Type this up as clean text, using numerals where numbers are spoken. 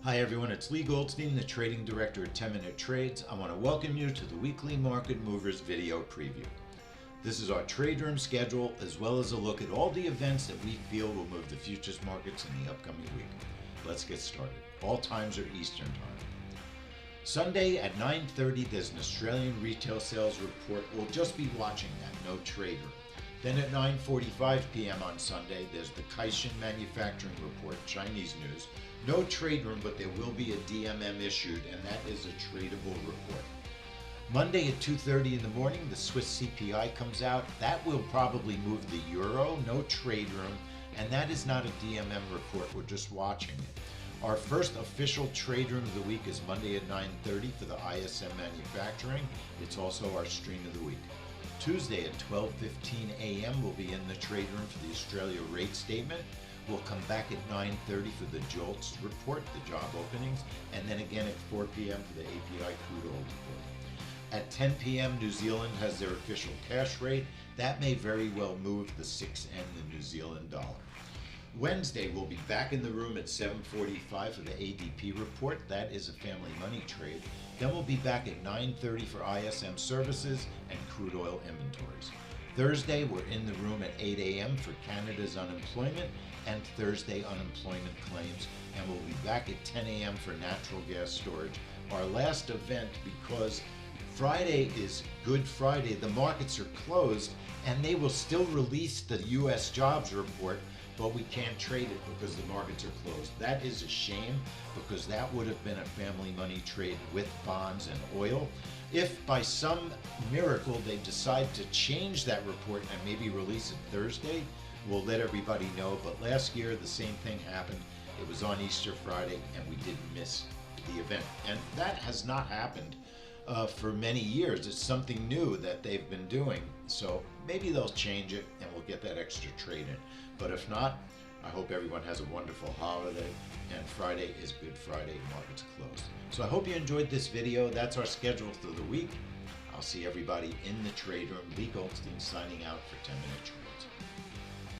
Hi everyone, it's Leigh Goldstein, the Trading Director at 10 Minute Trades. I want to welcome you to the weekly Market Movers video preview. This is our trade room schedule as well as a look at all the events that we feel will move the futures markets in the upcoming week. Let's get started. All times are Eastern Time. Sunday at 9:30 there's an Australian retail sales report. We'll just be watching that, no trade room. Then at 9:45 p.m. on Sunday, there's the Caixin Manufacturing Report, Chinese news. No trade room, but there will be a DMM issued, and that is a tradable report. Monday at 2:30 in the morning, the Swiss CPI comes out. That will probably move the euro, no trade room, and that is not a DMM report. We're just watching it. Our first official trade room of the week is Monday at 9:30 for the ISM Manufacturing. It's also our stream of the week. Tuesday at 12:15 a.m. we'll be in the trade room for the Australia rate statement. We'll come back at 9:30 for the JOLTS report, the job openings, and then again at 4 p.m. for the API crude oil report. At 10 p.m. New Zealand has their official cash rate. That may very well move the 6 and the New Zealand dollar. Wednesday we'll be back in the room at 7:45 for the ADP report. That is a family money trade. Then we'll be back at 9:30 for ISM services and crude oil inventories. Thursday we're in the room at 8 a.m. for Canada's unemployment and Thursday unemployment claims, and we'll be back at 10 a.m. for natural gas storage. Our last event, because Friday is Good Friday, the markets are closed and they will still release the U.S. jobs report, but we can't trade it because the markets are closed. That is a shame, because that would have been a family money trade with bonds and oil. If by some miracle they decide to change that report and maybe release it Thursday, we'll let everybody know. But last year the same thing happened. It was on Easter Friday and we did miss the event. And that has not happened for many years. It's something new that they've been doing. So maybe they'll change it and we'll get that extra trade in. But if not, I hope everyone has a wonderful holiday, and Friday is Good Friday, markets closed. So I hope you enjoyed this video. That's our schedule for the week. I'll see everybody in the trade room. Leigh Goldstein signing out for 10 Minute Trades.